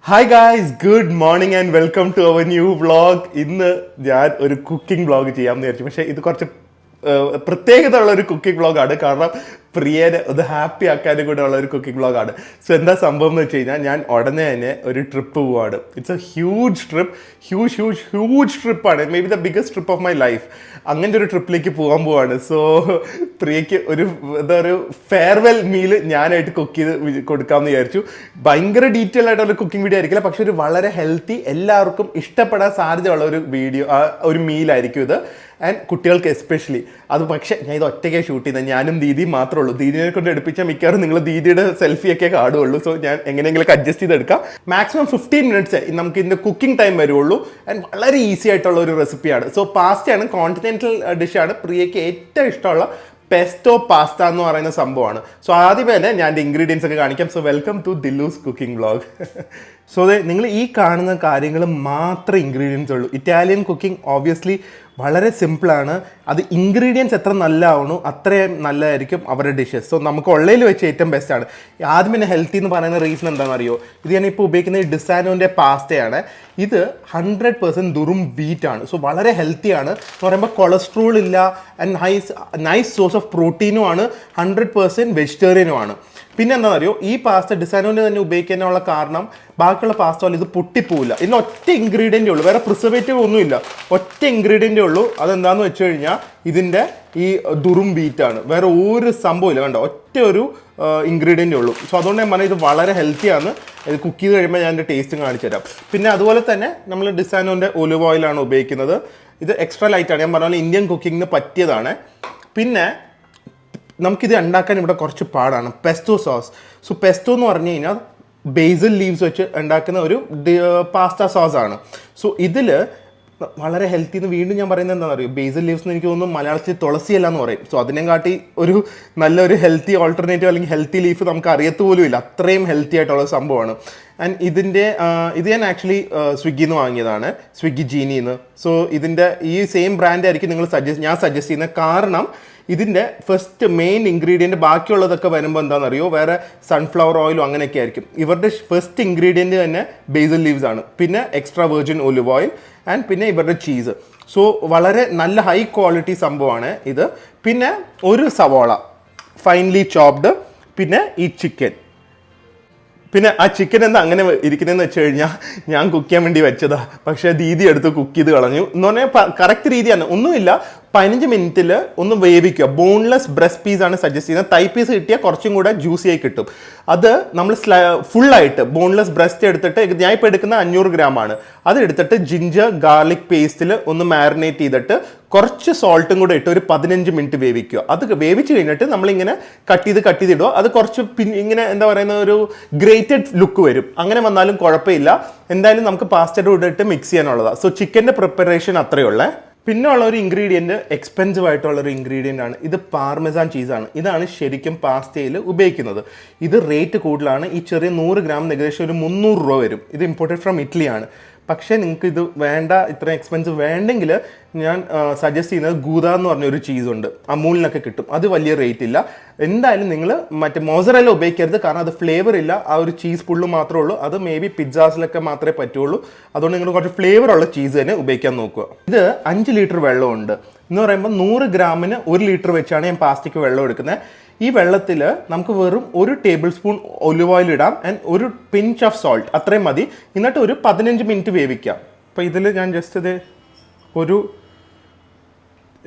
Hi guys, good morning and welcome to our new vlog. ഇന്ന് ഞാൻ ഒരു cooking vlog ചെയ്യാമെന്ന് വിചാരിച്ചു. പക്ഷേ ഇത് കുറച്ച് പ്രത്യേകത ഉള്ള ഒരു കുക്കിംഗ് വ്ളോഗാണ്. കാരണം പ്രിയനെ ഒന്ന് ഹാപ്പി ആക്കാനും കൂടെ ഉള്ള ഒരു കുക്കിംഗ് വ്ളോഗാണ്. സോ എന്താ സംഭവം എന്ന് വെച്ച് കഴിഞ്ഞാൽ, ഞാൻ ഉടനെ തന്നെ ഒരു ട്രിപ്പ് പോവാണ്. It's a huge trip, huge ട്രിപ്പാണ്. Maybe the biggest trip of my life. അങ്ങനത്തെ ഒരു ട്രിപ്പിലേക്ക് പോകാൻ പോവാണ്. സോ പ്രിയയ്ക്ക് എന്താ ഒരു ഫെയർവെൽ മീല് ഞാനായിട്ട് കുക്ക് ചെയ്ത് കൊടുക്കാമെന്ന് വിചാരിച്ചു. ഭയങ്കര ഡീറ്റെയിൽ ആയിട്ടുള്ള കുക്കിംഗ് വീഡിയോ ആയിരിക്കില്ല, പക്ഷെ ഒരു വളരെ ഹെൽത്തി, എല്ലാവർക്കും ഇഷ്ടപ്പെടാൻ സാധ്യതയുള്ള ഒരു വീഡിയോ, ഒരു മീലായിരിക്കും ഇത്. ആൻഡ് കുട്ടികൾക്ക് എസ്പെഷ്യലി അത്. പക്ഷേ ഞാൻ ഇത് ഒറ്റയ്ക്ക് ഷൂട്ട് ചെയ്യുന്നത്, ഞാനും ദീദിയും മാത്രമേ ഉള്ളൂ. ദീദിനെ കൊണ്ട് എടുപ്പിച്ചാൽ മിക്കവാറും നിങ്ങൾ ദീദിയുടെ സെൽഫിയൊക്കെ കാണുകയുള്ളൂ. സോ ഞാൻ എങ്ങനെയെങ്കിലും അഡ്ജസ്റ്റ് ചെയ്തെടുക്കാം. മാക്സിമം 15 മിനിറ്റ്സ് നമുക്ക് ഇതിൻ്റെ കുക്കിംഗ് ടൈം വരുള്ളൂ. ആൻഡ് വളരെ ഈസി ആയിട്ടുള്ള ഒരു റെസിപ്പിയാണ്. സോ പാസ്റ്റയാണ്, കോണ്ടിനെൻ്റൽ ഡിഷാണ്. പ്രിയയ്ക്ക് ഏറ്റവും ഇഷ്ടമുള്ള പെസ്റ്റോ പാസ്ത എന്ന് പറയുന്ന സംഭവമാണ്. സോ ആദ്യമേ തന്നെ ഞാൻ ഇൻഗ്രീഡിയൻസ് ഒക്കെ കാണിക്കാം. സോ വെൽക്കം ടു ദില്ലൂസ് കുക്കിംഗ് വ്ളോഗ്. സോ നിങ്ങൾ ഈ കാണുന്ന കാര്യങ്ങൾ മാത്രമേ ഇൻഗ്രീഡിയൻസ് ഉള്ളൂ. ഇറ്റാലിയൻ കുക്കിംഗ് ഓബ്വിയസ്ലി വളരെ സിമ്പിളാണ്. അത് ഇൻഗ്രീഡിയൻസ് എത്ര നല്ലതാവണോ അത്രയും നല്ലതായിരിക്കും അവരുടെ ഡിഷസ്. സോ നമുക്ക് ഉള്ളതിൽ വെച്ച് ഏറ്റവും ബെസ്റ്റാണ്. ആദ്യം തന്നെ ഹെൽത്തി എന്ന് പറയുന്ന റീസൺ എന്താണെന്ന് അറിയോ? ഇത് ഞാനിപ്പോൾ ഉപയോഗിക്കുന്നത് ഡിസാനോൻ്റെ പാസ്തയാണ്. ഇത് 100% ദുറും വീറ്റാണ്. സോ വളരെ ഹെൽത്തിയാണ് എന്ന് പറയുമ്പോൾ കൊളസ്ട്രോൾ ഇല്ല. ആൻഡ് നൈസ് സോഴ്സ് ഓഫ് പ്രോട്ടീനും ആണ്. 100% വെജിറ്റേറിയനും ആണ്. പിന്നെ എന്താണെന്ന് അറിയോ, ഈ പാസ്ത ഡിസാനോൻ്റെ തന്നെ ഉപയോഗിക്കാനുള്ള കാരണം, ബാക്കിയുള്ള പാസ്ത പോലെ ഇത് പൊട്ടിപ്പോവില്ല. ഇതിൽ ഒറ്റ ഇൻഗ്രീഡിയൻ്റേ ഉള്ളൂ, വേറെ പ്രിസർവേറ്റീവ് ഒന്നുമില്ല. ഒറ്റ ഇൻഗ്രീഡിയൻ്റേ ഉള്ളൂ. അതെന്താണെന്ന് വെച്ച് കഴിഞ്ഞാൽ ഇതിൻ്റെ ഈ ദുറും വീറ്റാണ്. വേറെ ഒരു സംഭവമില്ല. കണ്ടോ, ഒറ്റ ഒരു ഇൻഗ്രീഡിയൻ്റേ ഉള്ളൂ. സോ അതുകൊണ്ട് ഞാൻ പറഞ്ഞാൽ ഇത് വളരെ ഹെൽത്തിയാണ്. ഇത് കുക്ക് ചെയ്ത് കഴിയുമ്പോൾ ഞാൻ എൻ്റെ ടേസ്റ്റും കാണിച്ചു തരാം. പിന്നെ അതുപോലെ തന്നെ നമ്മൾ ഡിസാനോൻ്റെ ഒലിവ് ഓയിലാണ് ഉപയോഗിക്കുന്നത്. ഇത് എക്സ്ട്രാ ലൈറ്റാണ്. ഞാൻ പറഞ്ഞ പോലെ ഇന്ത്യൻ കുക്കിങ്ങിന് പറ്റിയതാണ്. പിന്നെ നമുക്കിത് ഉണ്ടാക്കാൻ ഇവിടെ കുറച്ച് പാടാണ്. Pesto sauce. സോ പെസ്റ്റോ എന്ന് പറഞ്ഞു കഴിഞ്ഞാൽ ബേസിൽ ലീവ്സ് വെച്ച് ഉണ്ടാക്കുന്ന ഒരു പാസ്ത സോസാണ്. സോ ഇതിൽ വളരെ ഹെൽത്തി എന്ന് വീണ്ടും ഞാൻ പറയുന്നത് എന്താണെന്ന് അറിയോ, ബേസിൽ ലീവ്സ് എന്ന് എനിക്ക് തോന്നുന്നു മലയാളത്തിൽ തുളസിയല്ല എന്ന് പറയും. സോ അതിനെ കാട്ടി ഒരു നല്ലൊരു ഹെൽത്തി ഓൾട്ടർനേറ്റീവ് അല്ലെങ്കിൽ ഹെൽത്തി ലീഫ് നമുക്ക് അറിയത്തുപോലും ഇല്ല. അത്രയും ഹെൽത്തി ആയിട്ടുള്ള സംഭവമാണ്. ആൻഡ് ഇത് ഞാൻ ആക്ച്വലി സ്വിഗ്ഗിയിൽ നിന്ന് വാങ്ങിയതാണ്, സ്വിഗ്ഗി ജീനിന്ന്. സോ ഇതിൻ്റെ ഈ സെയിം ബ്രാൻഡ് ആയിരിക്കും ഞാൻ സജസ്റ്റ് ചെയ്യുന്നത്. കാരണം ഇതിൻ്റെ ഫസ്റ്റ് മെയിൻ ഇൻഗ്രീഡിയൻറ്റ്, ബാക്കിയുള്ളതൊക്കെ വരുമ്പോൾ എന്താണെന്നറിയോ, വേറെ സൺഫ്ലവർ ഓയിലും അങ്ങനെയൊക്കെ ആയിരിക്കും. ഇവരുടെ ഫസ്റ്റ് ഇൻഗ്രീഡിയൻറ്റ് തന്നെ ബേസിൽ ലീവ്സ് ആണ്. പിന്നെ extra virgin olive oil and പിന്നെ ഇവരുടെ ചീസ്. സോ വളരെ നല്ല ഹൈ ക്വാളിറ്റി സംഭവമാണ് ഇത്. പിന്നെ ഒരു സവോള ഫൈൻലി ചോപ്ഡ്, പിന്നെ ഈ ചിക്കൻ. പിന്നെ ആ ചിക്കൻ എന്താ അങ്ങനെ ഇരിക്കുന്നതെന്ന് വെച്ച് കഴിഞ്ഞാൽ, ഞാൻ കുക്ക് ചെയ്യാൻ വേണ്ടി വെച്ചതാണ്. പക്ഷേ ദീദി എടുത്ത് കുക്ക് ചെയ്ത് കളഞ്ഞു എന്ന് പറഞ്ഞാൽ കറക്റ്റ് രീതിയാണ്. ഒന്നുമില്ല, 15 മിനിറ്റിൽ ഒന്ന് വേവിക്കുക. ബോൺലെസ് ബ്രസ്റ്റ് പീസാണ് സജസ്റ്റ് ചെയ്യുന്നത്. തൈ പീസ് കിട്ടിയാൽ കുറച്ചും കൂടെ ജ്യൂസി ആയി കിട്ടും. അത് നമ്മൾ ഫുള്ളായിട്ട് ബോൺലെസ് ബ്രസ്റ്റ് എടുത്തിട്ട്, ഞാൻ ഇപ്പോൾ എടുക്കുന്ന 500 ഗ്രാമാണ്. അത് എടുത്തിട്ട് ജിഞ്ചർ ഗാർലിക് പേസ്റ്റിൽ ഒന്ന് മാരിനേറ്റ് ചെയ്തിട്ട് കുറച്ച് സോൾട്ടും കൂടെ ഇട്ട് ഒരു 15 മിനിറ്റ് വേവിക്കുക. അത് വേവിച്ച് കഴിഞ്ഞിട്ട് നമ്മളിങ്ങനെ കട്ട് ചെയ്ത് ഇടുക. അത് കുറച്ച് ഇങ്ങനെ എന്താ പറയുന്ന ഒരു ഗ്രേറ്റഡ് ലുക്ക് വരും. അങ്ങനെ വന്നാലും കുഴപ്പമില്ല. എന്തായാലും നമുക്ക് പാസ്റ്റയുടെ കൂടെ ഇട്ട് മിക്സ് ചെയ്യാനുള്ളതാണ്. സോ ചിക്കൻ്റെ പ്രിപ്പറേഷൻ അത്രയേ ഉള്ളേ. പിന്നെ ഉള്ള ഒരു ഇൻഗ്രീഡിയൻറ്റ് എക്സ്പെൻസീവ് ആയിട്ടുള്ളൊരു ഇൻഗ്രീഡിയൻ്റ് ആണ്. ഇത് പാർമെസാൻ ചീസാണ്. ഇതാണ് ശരിക്കും പാസ്തയിൽ ഉപയോഗിക്കുന്നത്. ഇത് റേറ്റ് കൂടുതലാണ്. ഈ ചെറിയ 100 ഗ്രാം ഏകദേശം ഒരു 300 രൂപ വരും. ഇത് ഇമ്പോർട്ടഡ് ഫ്രം ഇറ്റലിയാണ്. പക്ഷേ നിങ്ങൾക്ക് ഇത് വേണ്ട, ഇത്രയും എക്സ്പെൻസീവ് വേണ്ടെങ്കിൽ ഞാൻ സജസ്റ്റ് ചെയ്യുന്നത് ഗൂദ എന്ന് പറഞ്ഞൊരു ചീസുണ്ട്, അമൂലിനൊക്കെ കിട്ടും. അത് വലിയ റേറ്റ് ഇല്ല. എന്തായാലും നിങ്ങൾ മറ്റേ മോസറെല്ല ഉപയോഗിക്കരുത്, കാരണം അത് ഫ്ലേവർ ഇല്ല. ആ ഒരു ചീസ് പുള്ള് മാത്രമേ ഉള്ളൂ. അത് മേ ബി പിസ്സാസിലൊക്കെ മാത്രമേ പറ്റുള്ളൂ. അതുകൊണ്ട് നിങ്ങൾ കുറച്ച് ഫ്ലേവറുള്ള ചീസ് തന്നെ ഉപയോഗിക്കാൻ നോക്കുക. ഇത് 5 ലിറ്റർ വെള്ളമുണ്ട് എന്ന് പറയുമ്പോൾ 100 ഗ്രാമിന് 1 ലിറ്റർ വെച്ചാണ് ഞാൻ പാസ്തയ്ക്ക് വെള്ളം എടുക്കുന്നത്. ഈ വെള്ളത്തിൽ നമുക്ക് വെറും 1 ടേബിൾ സ്പൂൺ ഒലിവ് ഓയിൽ ഇടാം ആൻഡ് ഒരു പിഞ്ച് ഓഫ് സോൾട്ട്, അത്രയും മതി. എന്നിട്ട് ഒരു 15 മിനിറ്റ് വേവിക്കാം. അപ്പോൾ ഇതിൽ ഞാൻ ജസ്റ്റ് ഇത്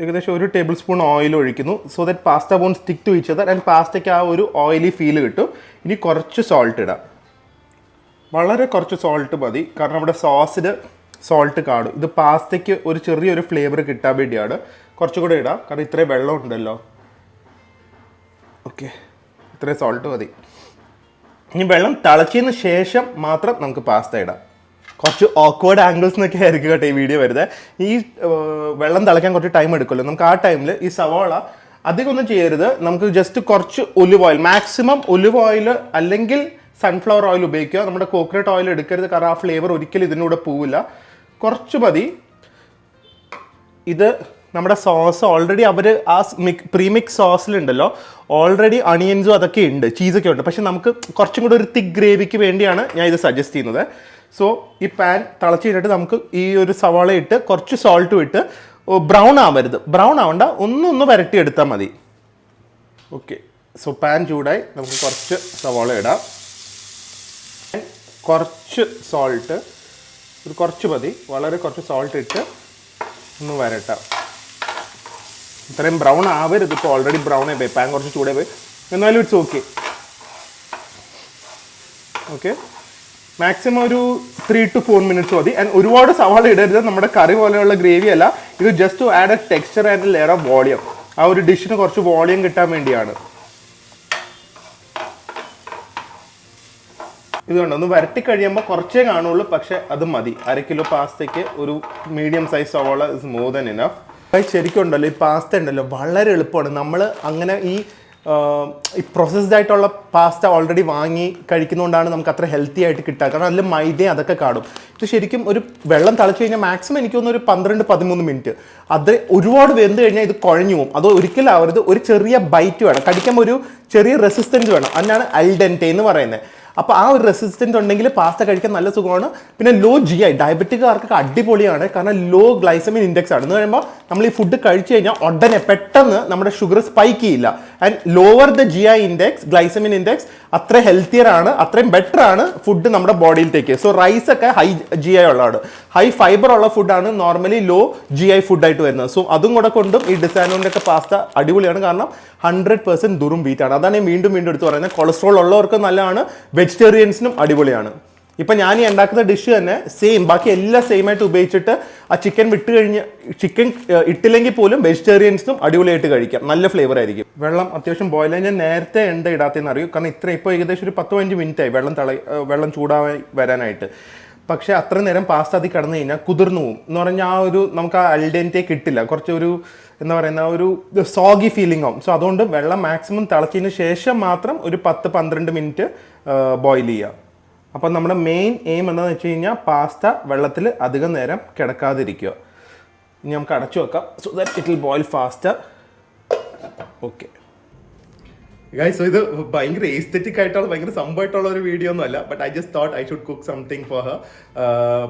ഏകദേശം 1 ടേബിൾ സ്പൂൺ ഓയിൽ ഒഴിക്കുന്നു. So that pasta won't stick to each other and പാസ്തയ്ക്ക് ആ ഒരു ഓയിലി ഫീൽ കിട്ടും. ഇനി കുറച്ച് സോൾട്ട് ഇടാം. വളരെ കുറച്ച് സോൾട്ട് മതി, കാരണം നമ്മുടെ സോസിൽ സോൾട്ട് കാണും. ഇത് പാസ്തയ്ക്ക് ഒരു ചെറിയൊരു ഫ്ലേവർ കിട്ടാൻ വേണ്ടിയാണ്. കുറച്ചുകൂടെ ഇടാം, കാരണം ഇത്രയും വെള്ളം ഉണ്ടല്ലോ. ഓക്കെ, ഇത്രയും സോൾട്ട് മതി. ഇനി വെള്ളം തിളച്ചതിന് ശേഷം മാത്രം നമുക്ക് പാസ്ത ഇടാം. കുറച്ച് ഓക്വേർഡ് ആംഗിൾസ് എന്നൊക്കെ ആയിരിക്കും കേട്ടോ ഈ വീഡിയോ വരുന്നത്. ഈ വെള്ളം തിളയ്ക്കാൻ കുറച്ച് ടൈം എടുക്കുമല്ലോ. നമുക്ക് ആ ടൈമിൽ ഈ സവാള അധികം ഒന്നും ചെയ്യരുത്. നമുക്ക് ജസ്റ്റ് കുറച്ച് olive oil, maximum olive oil അല്ലെങ്കിൽ സൺഫ്ലവർ ഓയിൽ ഉപയോഗിക്കുക. നമ്മുടെ കോക്കനട്ട് ഓയിൽ എടുക്കരുത്, കാരണം ആ ഫ്ലേവർ ഒരിക്കലും ഇതിനൂടെ പോവില്ല. കുറച്ച് മതി. ഇത് നമ്മുടെ സോസ് ഓൾറെഡി അവർ ആ പ്രീമിക്സ് സോസിലുണ്ടല്ലോ ഓൾറെഡി അണിയൻസും അതൊക്കെ ഉണ്ട്, ചീസൊക്കെ ഉണ്ട്. പക്ഷെ നമുക്ക് കുറച്ചും കൂടെ ഒരു തിക്ക് ഗ്രേവിക്ക് വേണ്ടിയാണ് ഞാൻ ഇത് സജസ്റ്റ് ചെയ്യുന്നത്. സോ ഈ പാൻ തിളച്ച് കഴിഞ്ഞിട്ട് നമുക്ക് ഈ ഒരു സവാള ഇട്ട് കുറച്ച് സോൾട്ടും ഇട്ട് ബ്രൗൺ ആവരുത്, ബ്രൗൺ ആവണ്ട, ഒന്ന് വരട്ടിയെടുത്താൽ മതി. ഓക്കെ, സോ പാൻ ചൂടായി, നമുക്ക് കുറച്ച് സവാള ഇടാം, കുറച്ച് സോൾട്ട്, ഒരു കുറച്ച് മതി, വളരെ കുറച്ച് സോൾട്ട് ഇട്ട് ഒന്ന് വരട്ടാം. ഇത്രയും ബ്രൗൺ ആവരുത്, ഇപ്പോൾ ഓൾറെഡി ബ്രൗൺ ആയി പോയി, പാൻ കുറച്ച് ചൂടായി പോയി, എന്നാലും ഇറ്റ്സ് ഓക്കെ. ഓക്കെ, മാക്സിമം ഒരു 3 to 4 minutes മതി. ആൻഡ് ഒരുപാട് സവാള ഇടരുത്, നമ്മുടെ കറി പോലെയുള്ള ഗ്രേവി അല്ല ഇത്, just to add a texture and layer of volume. ആ ഒരു ഡിഷിന് കുറച്ച് വോളിയം കിട്ടാൻ വേണ്ടിയാണ്. ഇതുകൊണ്ട് ഒന്ന് വരട്ടി കഴിയുമ്പോൾ കുറച്ചേ കാണുള്ളൂ, പക്ഷെ അത് മതി. 1/2 കിലോ പാസ്തയ്ക്ക് ഒരു മീഡിയം സൈസ് സവാള ഇസ് മോർ ദാൻ ഇനഫ്. ശരിക്കും ഉണ്ടല്ലോ, ഈ പാസ്ത ഉണ്ടല്ലോ വളരെ എളുപ്പമാണ്. നമ്മൾ അങ്ങനെ ഈ പ്രോസസ്ഡ് ആയിട്ടുള്ള പാസ്ത ഓൾറെഡി വാങ്ങി കഴിക്കുന്നതുകൊണ്ടാണ് നമുക്ക് അത്ര ഹെൽത്തി ആയിട്ട് കിട്ടുക. കാരണം അതിൽ മൈദയും അതൊക്കെ കാണും. ഇത് ശരിക്കും ഒരു വെള്ളം തിളച്ച് കഴിഞ്ഞാൽ മാക്സിമം എനിക്ക് തോന്നുന്നു ഒരു 12-13 മിനിറ്റ്. അത് ഒരുപാട് വെന്ത് കഴിഞ്ഞാൽ ഇത് കുഴഞ്ഞു പോകും. അത് ഒരിക്കലും ആവരുത്. ഒരു ചെറിയ ബൈറ്റ് വേണം, കടിക്കുമ്പോൾ ഒരു ചെറിയ റെസിസ്റ്റൻസ് വേണം. അതിനാണ് അൽ ഡെൻറ്റെ എന്ന് പറയുന്നത്. അപ്പോൾ ആ ഒരു റെസിസ്റ്റൻസ് ഉണ്ടെങ്കിൽ പാസ്ത കഴിക്കാൻ നല്ല സുഖമാണ്. പിന്നെ ലോ GI ഡയബറ്റിക്കാർക്കൊക്കെ അടിപൊളിയാണ്, കാരണം ലോ ഗ്ലൈസമിൻ ഇൻഡെക്സ് ആണ്. എന്ന് പറയുമ്പോൾ നമ്മൾ ഈ ഫുഡ് കഴിച്ചു കഴിഞ്ഞാൽ ഉടനെ പെട്ടെന്ന് നമ്മുടെ ഷുഗർ സ്പൈക്ക് ചെയ്യില്ല. And lower the GI index, glycemic index അത്ര ഹെൽത്തിയർ ആണ്, അത്രയും ബെറ്റർ ആണ് ഫുഡ് നമ്മുടെ ബോഡിയിലേക്ക്. സോ റൈസ് ഒക്കെ ഹൈ GI ഉള്ളതാണ്, ഹൈ ഫൈബർ ഉള്ള ഫുഡാണ് നോർമലി ലോ GI ഫുഡായിട്ട് വരുന്നത്. സോ അതും കൂടെ കൊണ്ടും ഈ ഡിസാനോൻ്റെ ഒക്കെ പാസ്ത അടിപൊളിയാണ്, കാരണം 100% ദുറും വീറ്റാണ്. അതാണ് ഞാൻ വീണ്ടും എടുത്ത് പറയുന്നത്. കൊളസ്ട്രോൾ ഉള്ളവർക്ക് നല്ലതാണ്, വെജിറ്റേറിയൻസിനും അടിപൊളിയാണ്. ഇപ്പം ഞാൻ ഈ ഉണ്ടാക്കുന്ന ഡിഷ് തന്നെ സെയിം, ബാക്കി എല്ലാം സെയിം ആയിട്ട് ഉപയോഗിച്ചിട്ട് ആ ചിക്കൻ ചിക്കൻ ഇട്ടില്ലെങ്കിൽ പോലും വെജിറ്റേറിയൻസിനും അടിപൊളിയായിട്ട് കഴിക്കാം, നല്ല ഫ്ലേവർ ആയിരിക്കും. വെള്ളം അത്യാവശ്യം ബോയിൽ ആയി. ഞാൻ നേരത്തെ എന്താ ഇടാത്തതെന്ന് അറിയൂ, കാരണം ഇപ്പോൾ ഏകദേശം ഒരു 10-15 മിനിറ്റ് ആയി വെള്ളം ചൂടായി വരാനായിട്ട്. പക്ഷേ അത്ര നേരം പാസ്ത അതിൽ കിടന്നു കഴിഞ്ഞാൽ കുതിർന്നു പോകും. എന്ന് പറഞ്ഞാൽ ആ ഒരു നമുക്ക് ആ അൽഡെൻറ്റെ കിട്ടില്ല, കുറച്ചൊരു എന്താ പറയുന്ന ഒരു സോഗി ഫീലിംഗ് ആവും. സോ അതുകൊണ്ട് വെള്ളം മാക്സിമം തിളച്ചതിന് ശേഷം മാത്രം ഒരു 10-12 മിനിറ്റ് ബോയിൽ ചെയ്യുക. അപ്പോൾ നമ്മുടെ മെയിൻ എയിം എന്താണെന്ന് വെച്ച് കഴിഞ്ഞാൽ പാസ്ത വെള്ളത്തിൽ അധികം നേരം കിടക്കാതിരിക്കുക. ഇനി നമുക്ക് അടച്ചു വെക്കാം, so that it will boil faster. Okay guys, so ഇത് ഭയങ്കര എസ്തെറ്റിക് ആയിട്ടുള്ള ഭയങ്കര സംഭവമായിട്ടുള്ള ഒരു വീഡിയോ ഒന്നും അല്ല, but I just thought I should cook something for her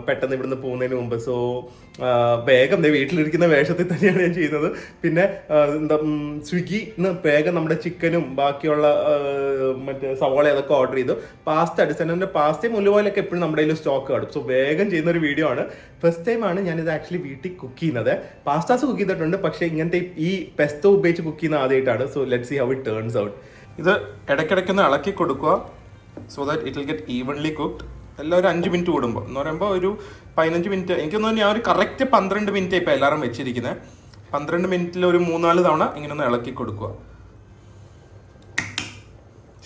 പെട്ടെന്ന് ഇവിടുന്ന് പോകുന്നതിന് മുമ്പ്. സോ വേഗം വീട്ടിലിരിക്കുന്ന വേഷത്തിൽ തന്നെയാണ് ഞാൻ ചെയ്യുന്നത്. പിന്നെ എന്താ സ്വിഗ്ഗിന്ന് വേഗം നമ്മുടെ ചിക്കനും ബാക്കിയുള്ള മറ്റേ സവാള അതൊക്കെ ഓർഡർ ചെയ്തു. പാസ്ത ഡിസൈനറിൻ്റെ പാസ്തയും ഉലുവയിലൊക്കെ എപ്പോഴും നമ്മുടെ കയ്യിൽ സ്റ്റോക്ക് കാണും. സോ വേഗം ചെയ്യുന്ന ഒരു വീഡിയോ ആണ്. ഫസ്റ്റ് ടൈമാണ് ഞാനിത് ആക്ച്വലി വീട്ടിൽ കുക്ക് ചെയ്യുന്നത്. പാസ്താസ് കുക്ക് ചെയ്തിട്ടുണ്ട്, പക്ഷേ ഇങ്ങനത്തെ ഈ പെസ്റ്റോ ഉപയോഗിച്ച് കുക്ക് ചെയ്യുന്ന ആദ്യമായിട്ടാണ്. So let's see how it turns out. ഇത് ഇടയ്ക്കിടയ്ക്കൊന്ന് ഇളക്കി കൊടുക്കുക, so that it will get evenly cooked. എല്ലാം ഒരു 5 മിനിറ്റ് കൂടുമ്പോൾ, എന്ന് പറയുമ്പോൾ ഒരു 15 മിനിറ്റ്, എനിക്കൊന്നും ഞാൻ ഒരു കറക്റ്റ് 12 മിനിറ്റ് ഇപ്പോൾ എല്ലാവരും വെച്ചിരിക്കുന്നത്. 12 മിനിറ്റിൽ ഒരു 3-4 തവണ ഇങ്ങനെ ഒന്ന് ഇളക്കി കൊടുക്കുക.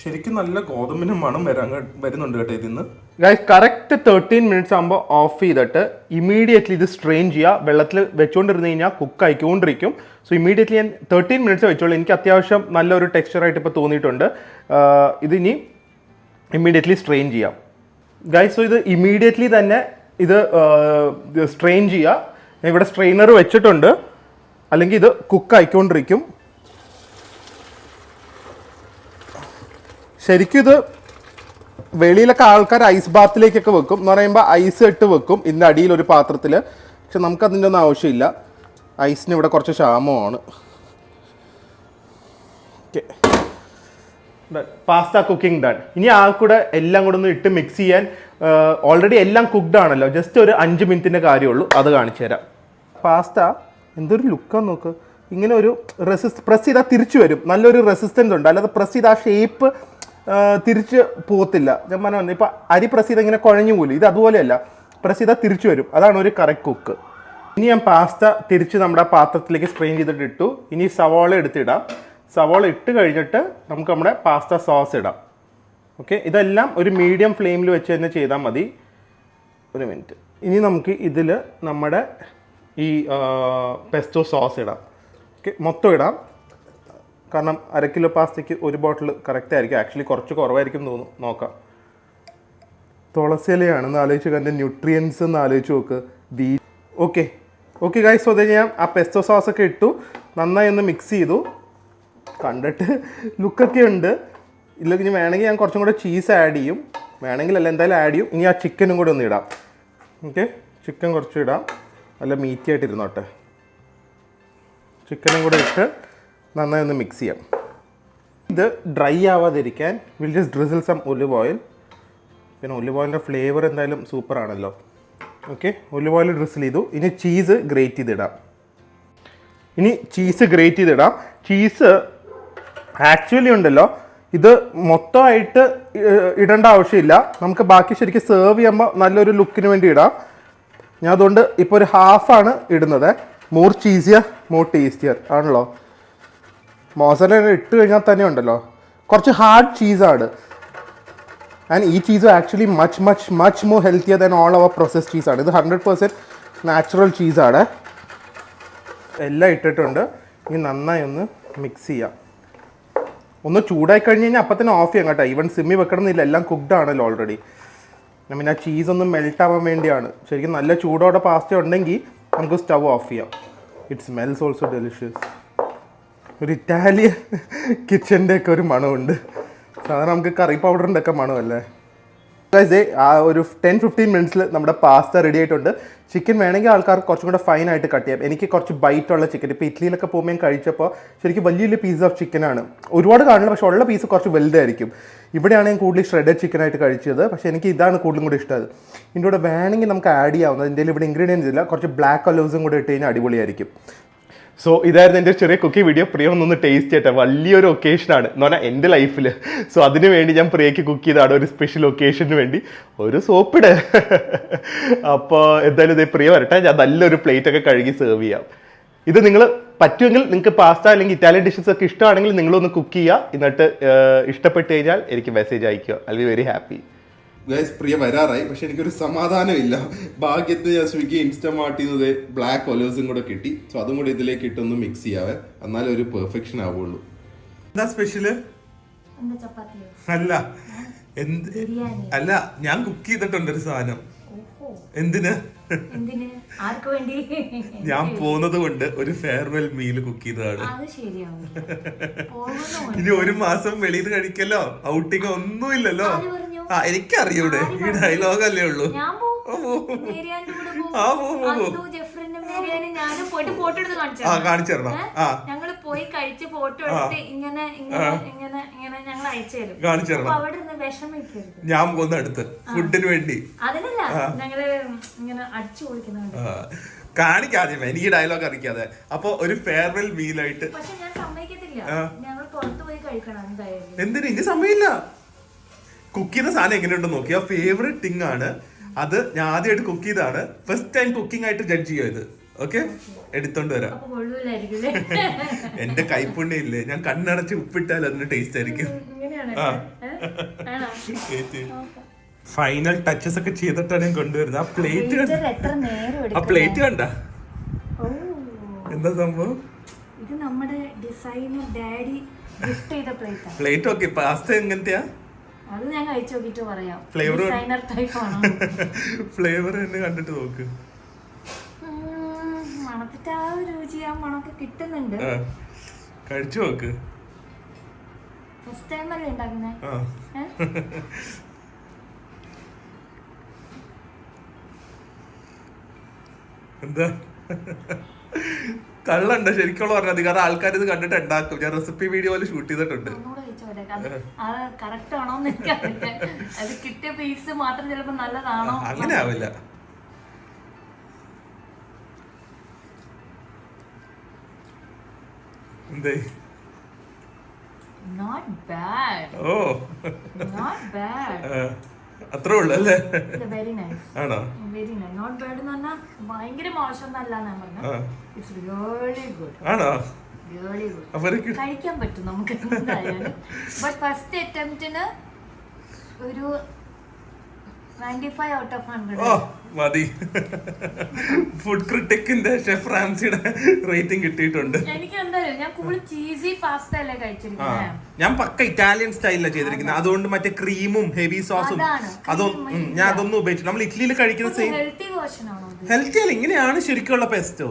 ശരിക്കും നല്ല ഗോതമ്പിന് മണം വരുന്നുണ്ട് കേട്ടോ ഇതിന്ന്. കറക്റ്റ് 13 മിനിറ്റ്സ് ആകുമ്പോൾ ഓഫ് ചെയ്തിട്ട് ഇമീഡിയറ്റ്ലി ഇത് സ്ട്രെയിൻ ചെയ്യുക. വെള്ളത്തിൽ വെച്ചുകൊണ്ടിരുന്ന് കഴിഞ്ഞാൽ കുക്ക് ആയിക്കൊണ്ടിരിക്കും. സോ ഇമീഡിയറ്റ്ലി ഞാൻ 13 മിനിറ്റ്സ് വെച്ചോളൂ. എനിക്ക് അത്യാവശ്യം നല്ലൊരു ടെക്സ്ചറായിട്ട് ഇപ്പോൾ തോന്നിയിട്ടുണ്ട്. ഇതിനി ഇമീഡിയറ്റ്ലി സ്ട്രെയിൻ ചെയ്യാം ഗൈസ്. സോ ഇത് ഇമീഡിയറ്റ്ലി തന്നെ ഇത് സ്ട്രെയിൻ ചെയ്യുക. ഞാൻ ഇവിടെ സ്ട്രെയിനർ വെച്ചിട്ടുണ്ട്, അല്ലെങ്കിൽ ഇത് കുക്ക് ആയിക്കൊണ്ടിരിക്കും. ശരിക്കും ഇത് വെളിയിലൊക്കെ ആൾക്കാർ ഐസ് ബാത്തിലേക്കൊക്കെ വെക്കും, എന്ന് പറയുമ്പോൾ ഐസ് ഇട്ട് വെക്കും ഇതിൻ്റെ അടിയിൽ ഒരു പാത്രത്തിൽ. പക്ഷെ നമുക്കതിൻ്റെ ഒന്നും ആവശ്യമില്ല, ഐസിന് ഇവിടെ കുറച്ച് ക്ഷാമമാണ്. Okay, pasta cooking done. ഇനി ആ കൂടെ എല്ലാം കൂടെ ഒന്ന് ഇട്ട് മിക്സ് ചെയ്യാൻ. ഓൾറെഡി എല്ലാം കുക്ക്ഡ് ആണല്ലോ, ജസ്റ്റ് ഒരു 5 മിനിറ്റിൻ്റെ കാര്യമുള്ളൂ, അത് കാണിച്ചു തരാം. പാസ്ത എന്തൊരു ലുക്കാന്ന് നോക്ക്. ഇങ്ങനെ ഒരു പ്രസ് ചെയ്താൽ തിരിച്ചു വരും, നല്ലൊരു റെസിസ്റ്റൻസ് ഉണ്ട്. അല്ലാതെ പ്രസ് ചെയ്ത് ആ ഷേപ്പ് തിരിച്ച് പോകത്തില്ല. ഞാൻ പറഞ്ഞു ഇപ്പം അരി പ്രസ് ചെയ്താൽ ഇങ്ങനെ കുഴഞ്ഞു പോലും, ഇത് അതുപോലെയല്ല, പ്രസ് ചെയ്താൽ തിരിച്ചു വരും. അതാണ് ഒരു കറക്റ്റ് കുക്ക്. ഇനി ഞാൻ പാസ്ത തിരിച്ച് നമ്മുടെ പാത്രത്തിലേക്ക് സ്ട്രെയിൻ ചെയ്തിട്ട് ഇട്ടു. ഇനി സവാള എടുത്തിടാം. സവാള ഇട്ട് കഴിഞ്ഞിട്ട് നമുക്ക് നമ്മുടെ പാസ്ത സോസ് ഇടാം. ഓക്കെ, ഇതെല്ലാം ഒരു മീഡിയം ഫ്ലെയിമിൽ വെച്ച് തന്നെ ചെയ്താൽ മതി. ഒരു മിനിറ്റ്. ഇനി നമുക്ക് ഇതിൽ നമ്മുടെ ഈ പെസ്റ്റോ സോസ് ഇടാം. ഓക്കെ, മൊത്തം ഇടാം, കാരണം 1/2 കിലോ പാസ്തയ്ക്ക് ഒരു ബോട്ടിൽ കറക്റ്റ് ആയിരിക്കും. ആക്ച്വലി കുറച്ച് കുറവായിരിക്കും തോന്നുന്നു, നോക്കാം. തുളസിയിലയാണെന്ന് ആലോചിച്ച്, അതിൻ്റെ ന്യൂട്രിയൻസ് എന്ന് ആലോചിച്ച് നോക്ക്. ഓക്കെ, ഓക്കെ ഗൈസ്, സോ ഞാൻ ആ പെസ്റ്റോ സോസൊക്കെ ഇട്ടു, നന്നായി ഒന്ന് മിക്സ് ചെയ്തു. കണ്ടിട്ട് ലുക്കൊക്കെ ഉണ്ട്. ഇല്ലെങ്കിൽ ഇനി വേണമെങ്കിൽ ഞാൻ കുറച്ചും കൂടെ ചീസ് ആഡ് ചെയ്യും, വേണമെങ്കിലല്ല എന്തായാലും ആഡ് ചെയ്യും. ഇനി ആ ചിക്കനും കൂടെ ഒന്ന് ഇടാം. ഓക്കെ, ചിക്കൻ കുറച്ച് ഇടാം, നല്ല മീറ്റി ആയിട്ട് ഇരുന്നോട്ടെ. ചിക്കനും കൂടെ ഇട്ട് നന്നായി ഒന്ന് മിക്സ് ചെയ്യാം. ഇത് ഡ്രൈ ആവാതിരിക്കാൻ will just drizzle some olive oil. പിന്നെ ഒലിവ് ഓയിലിൻ്റെ ഫ്ലേവർ എന്തായാലും സൂപ്പറാണല്ലോ. ഓക്കെ, ഒലിവ് ഓയിൽ ഡ്രിസിൽ ചെയ്തു. ഇനി ചീസ് ഗ്രേറ്റ് ചെയ്തിടാം. ചീസ് ആക്ച്വലി ഉണ്ടല്ലോ, ഇത് മൊത്തമായിട്ട് ഇടേണ്ട ആവശ്യമില്ല. നമുക്ക് ബാക്കി ശരിക്കും സെർവ് ചെയ്യുമ്പോൾ നല്ലൊരു ലുക്കിന് വേണ്ടി ഇടാം. ഞാൻ അതുകൊണ്ട് ഇപ്പോൾ ഒരു ഹാഫാണ് ഇടുന്നത്. മോർ ചീസിയർ മോർ ടേസ്റ്റിയർ ആണല്ലോ. മോസറല്ല ഇട്ട് കഴിഞ്ഞാൽ തന്നെ ഉണ്ടല്ലോ കുറച്ച് ഹാർഡ് ചീസാണ്. ആൻഡ് ഈ cheese actually much more healthier than all our process ചീസാണ്. ഇത് 100% നാച്ചുറൽ ചീസാണ്. എല്ലാം ഇട്ടിട്ടുണ്ട്. ഇനി നന്നായി ഒന്ന് മിക്സ് ചെയ്യാം. ഒന്ന് ചൂടായി കഴിഞ്ഞ് കഴിഞ്ഞാൽ അപ്പം തന്നെ ഓഫ് ചെയ്യാം കേട്ടോ. ഈവൻ സിമ്മി വെക്കണമെന്നില്ല, എല്ലാം കുക്ക്ഡ് ആണല്ലോ ഓൾറെഡി. പിന്നെ ആ ചീസൊന്നും മെൽറ്റ് ആവാൻ വേണ്ടിയാണ്. ശരിക്കും നല്ല ചൂടോടെ പാസ്ത ഉണ്ടെങ്കിൽ നമുക്ക് സ്റ്റവ് ഓഫ് ചെയ്യാം. It smells also delicious. ഒരു ഇറ്റാലിയൻ കിച്ചൻ്റെ ഒക്കെ ഒരു മണമുണ്ട്. സാധാരണ നമുക്ക് കറി പൗഡറിൻ്റെ ഒക്കെ മണമല്ലേ. ആ ഒരു 10-15 മിനിറ്റ്സിൽ നമ്മുടെ പാസ്ത റെഡി ആയിട്ടുണ്ട്. ചിക്കൻ വേണമെങ്കിൽ ആൾക്കാർക്ക് കുറച്ചും കൂടെ ഫൈനായിട്ട് കട്ട് ചെയ്യാം. എനിക്ക് കുറച്ച് ബൈറ്റുള്ള ചിക്കൻ, ഇപ്പോൾ ഇറ്റലിയിലൊക്കെ പോകുമ്പോൾ ഞാൻ കഴിച്ചപ്പോൾ ശരിക്കും വലിയ പീസ് ഓഫ് ചിക്കനാണ്. ഒരുപാട് കാണില്ല, പക്ഷേ ഉള്ള പീസ് കുറച്ച് വലുതായിരിക്കും. ഇവിടെയാണ് ഞാൻ കൂടുതൽ ഷ്രെഡഡ് ചിക്കനായിട്ട് കഴിച്ചത്. പക്ഷേ എനിക്ക് ഇതാണ് കൂടുതലും കൂടി ഇഷ്ടം. ഇതിൻ്റെ കൂടെ വേണമെങ്കിൽ നമുക്ക് ആഡ് ചെയ്യാവുന്നത്, ഇതിൻ്റെ ഇവിടെ ഇൻഗ്രീഡിയൻസ് ഇല്ല, കുറച്ച് ബ്ലാക്ക് ഒലിവ്സും കൂടെ ഇട്ട് കഴിഞ്ഞാൽ അടിപൊളിയായിരിക്കും. സോ ഇതായിരുന്നു എൻ്റെ ചെറിയ കുക്കിംഗ് വീഡിയോ. പ്രിയ ഒന്നൊന്ന് ടേസ്റ്റ് ചെയ്യട്ടെ. വലിയൊരു ഒക്കേഷനാണ് എന്ന് പറഞ്ഞാൽ എൻ്റെ ലൈഫിൽ. സോ അതിന് വേണ്ടി ഞാൻ പ്രിയയ്ക്ക് കുക്ക് ചെയ്തതാണ്, ഒരു സ്പെഷ്യൽ ഒക്കേഷന് വേണ്ടി. ഒരു സോപ്പിട്. അപ്പോൾ എന്തായാലും ഇതേ പ്രിയ വരട്ടെ, ഞാൻ നല്ലൊരു പ്ലേറ്റൊക്കെ കഴുകി സെർവ് ചെയ്യാം. ഇത് നിങ്ങൾ പറ്റുമെങ്കിൽ നിങ്ങൾക്ക് പാസ്ത അല്ലെങ്കിൽ ഇറ്റാലിയൻ ഡിഷസ് ഒക്കെ ഇഷ്ടമാണെങ്കിൽ നിങ്ങളൊന്ന് കുക്ക് ചെയ്യുക. എന്നിട്ട് ഇഷ്ടപ്പെട്ട് കഴിഞ്ഞാൽ എനിക്ക് മെസ്സേജ് അയക്കുക. I will be very happy. Guys, Priya വരാറായി, പക്ഷെ എനിക്കൊരു സമാധാനമില്ല. ഭാഗ്യത്തിന് ഞാൻ സ്വിഗ്ഗി ഇൻസ്റ്റമാർട്ട് ചെയ്തത് ബ്ലാക്ക് ഒലിവ്സും കൂടെ കിട്ടി. സോ അതും കൂടെ ഇതിലേക്ക് ഇട്ടൊന്ന് മിക്സ് ചെയ്യാവേ, എന്നാലും ഒരു പെർഫെക്ഷൻ ആവുള്ളൂ. എന്താ സ്പെഷ്യല്? അല്ല, ഞാൻ കുക്ക് ചെയ്തിട്ടുണ്ട് ഒരു സാധനം. എന്തിന്? ഞാൻ പോകുന്നത് കൊണ്ട് ഒരു ഫെയർവെൽ മീല് കുക്ക് ചെയ്തതാണ്. ഇനി ഒരു മാസം വെളിയിൽ കഴിക്കല്ലോ, ഔട്ടിങ് ഒന്നുമില്ലല്ലോ. എനിക്കറിയൂടെ, ഈ ഡയലോഗ് അല്ലേ ഉള്ളൂ. കാണിച്ചു തരണം. ഞങ്ങള് പോയി കഴിച്ച് ഫോട്ടോ എടുത്ത് ഇങ്ങനെ ഞങ്ങൾ അയച്ചു തരും. കാണിച്ചു തരണം. അവിടെ നിന്ന് വിഷമിക്കരുത്. ഞാൻ പോകുന്ന അടുത്ത് ഫുഡിന് വേണ്ടി അതിനല്ല, ഞങ്ങള് ഇങ്ങനെ അടിച്ചു കൊടുക്കുന്നുണ്ട്. കാണിക്കാതെ എനിക്ക് ഡയലോഗ് അറിയിക്കാതെ. അപ്പൊ ഒരു ഫെയർവെൽ മീലായിട്ട്. പക്ഷെ ഞാൻ സമ്മതിക്കത്തില്ല, ഞങ്ങൾ പുറത്തു പോയി കഴിക്കണം എന്തായാലും. എന്തിനു? ഇനി സമയമില്ല. കുക്ക് ചെയ്യുന്ന സാധനം എങ്ങനെയുണ്ടെന്ന് നോക്കി. ആ ഫേവറേറ്റ് തിങ് ആണ് അത്. ഞാൻ ആദ്യമായിട്ട് കുക്ക് ചെയ്താണ്. ഫസ്റ്റ് ടൈം കുക്കിംഗ് ആയിട്ട് ജഡ്ജ് ചെയ്യോ ഇത്. ഓക്കെ, എടുത്തോണ്ട് വരാം. എന്റെ കൈപ്പുണ്യം ഇല്ലേ, ഞാൻ കണ്ണടച്ച് ഉപ്പിട്ടാൽ അതിന് ടേസ്റ്റ് ആയിരിക്കും. ഫൈനൽ ടച്ചസ് ഒക്കെ ചെയ്തിട്ടാണ് ഞാൻ കൊണ്ടുവരുന്നത്. ആ പ്ലേറ്റ് കണ്ട എന്താ സംഭവം? ഇത് നമ്മുടെ ഡിസൈനർ ഡാഡി ഗിഫ്റ്റ് ചെയ്ത പ്ലേറ്റ്. Plate okay. പാസ്ത എങ്ങനത്തെയാ? അത് ഞാൻ കഴിച്ചു നോക്കിട്ട് പറയാം. ഫ്ലേവർ ഡിസൈനർ ടൈപ്പ് ആണോ? ഫ്ലേവർ തന്നെ കണ്ടിട്ട് നോക്ക്. മണത്തിട്ട് ആ രുചി, ആ മണമൊക്കെ കിട്ടുന്നുണ്ട്. കഴിച്ചു നോക്ക്. ഫസ്റ്റ് ടൈം അല്ലേ ഉണ്ടാക്കുന്നേ? എന്താ കള്ളുണ്ട് ശരിക്കുള്ള പറഞ്ഞത്? കാരണം ആൾക്കാർ ഇത് കണ്ടിട്ട് ഉണ്ടാക്കും. ഞാൻ റെസിപ്പി വീഡിയോ പോലെ ഷൂട്ട് ചെയ്തിട്ടുണ്ട്. അങ്ങനെ ആവില്ല. എന്തേ? ഓ, അത്രേ ഉള്ളു അല്ലേ? Very nice. ആണോ? Very nice. നോട്ട് ബാഡ് എന്ന് പറഞ്ഞാൽ ഭയങ്കര മോശമൊന്നല്ല ഞാൻ പറഞ്ഞത്. It's really good. ആണോ? Really good. കഴിക്കാൻ പറ്റും നമുക്ക് എന്തായാലും. ബട്ട് ഫസ്റ്റ് അറ്റംപ്റ്റിന് ഒരു 95 out of 100. ഓ മതി. ഫുഡ് ക്രിട്ടിക്കിന്റെ ഷെഫ് റാംസിയുടെ റേറ്റിംഗ് കിട്ടിയിട്ടുണ്ട്. എനിക്ക് എന്തായാലും ഞാൻ കൂടുതൽ ചീസി പാസ്ത അല്ലേ കഴിച്ചിരിക്കുന്നത്. ഞാൻ പക്ക ഇറ്റാലിയൻ സ്റ്റൈലിലാണ് ചെയ്തിരിക്കുന്നത്. അതുകൊണ്ട് മറ്റേ ക്രീമും ഹെവി സോസും ഞാൻ അതൊന്നും ഉപയോഗിച്ചു. നമ്മൾ ഇറ്റലിയിൽ കഴിക്കുന്ന സെയിം ഹെൽത്തി അല്ല, ഇങ്ങനെയാണ് ശരിക്കുള്ള പെസ്റ്റോ.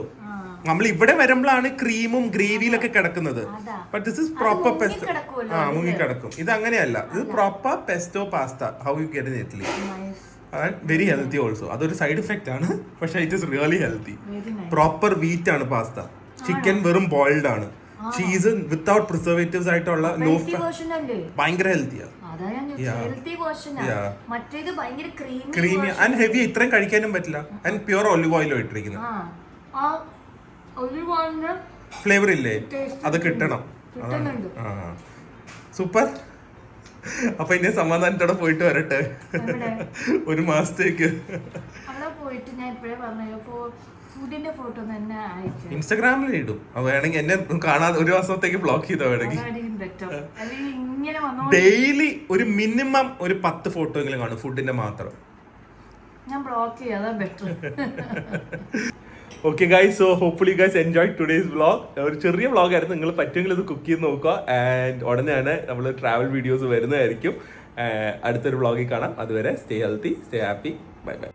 നമ്മൾ ഇവിടെ വരുമ്പോഴാണ് ക്രീമും ഗ്രേവിയിലൊക്കെ കിടക്കുന്നത്. But this is proper pesto. മുങ്ങി കിടക്കും. ഇത് അങ്ങനെയല്ല, ഇത് proper pesto pasta. How you get in Italy. Very healthy also. അതൊരു സൈഡ് ഇഫക്റ്റ് ആണ്, പക്ഷെ it is really healthy. Proper wheat ആണ് പാസ്ത. ചിക്കൻ വെറും ബോയിൽഡ് ആണ്. ചീസ് വിത്തൗട്ട് പ്രിസർവേറ്റീവ്സ് ആയിട്ടുള്ള ലോ ഭയങ്കര ഹെൽത്തിയാണ്. Creamy and heavy. ഇത്രയും കഴിക്കാനും പറ്റില്ല. ആൻഡ് പ്യൂർ ഒലിവ് ഓയിലും ഇട്ടിരിക്കുന്നത്. ഫ്ലേവർ ഇല്ലേ, അത് കിട്ടണം. സൂപ്പർ. അപ്പൊ ഇനി സമാധാനത്തോടെ പോയിട്ട് വരട്ടെ ഒരു മാസത്തേക്ക്. ഇൻസ്റ്റാഗ്രാമിൽ ഇടും. വേണമെങ്കിൽ എന്നെ കാണാതെ ഒരു മാസത്തേക്ക് ബ്ലോക്ക് ചെയ്തോ. വേണമെങ്കിൽ ഡെയിലി ഒരു മിനിമം ഒരു 10 ഫോട്ടോ എങ്കിലും കാണും ഫുഡിന്റെ മാത്രം. ഞാൻ ബ്ലോക്ക് ചെയ്യാതെ better. Okay guys, so hopefully guys enjoy today's vlog. ഒരു ചെറിയ വ്ളോഗ് ആയിരുന്നു. നിങ്ങൾ പറ്റുമെങ്കിൽ ഇത് കുക്ക് ചെയ്ത് നോക്കുക. ആൻഡ് ഉടനെയാണ് നമ്മൾ ട്രാവൽ വീഡിയോസ് വരുന്നതായിരിക്കും. അടുത്തൊരു വ്ളോഗിൽ കാണാം. അതുവരെ stay healthy, stay happy. Bye bye.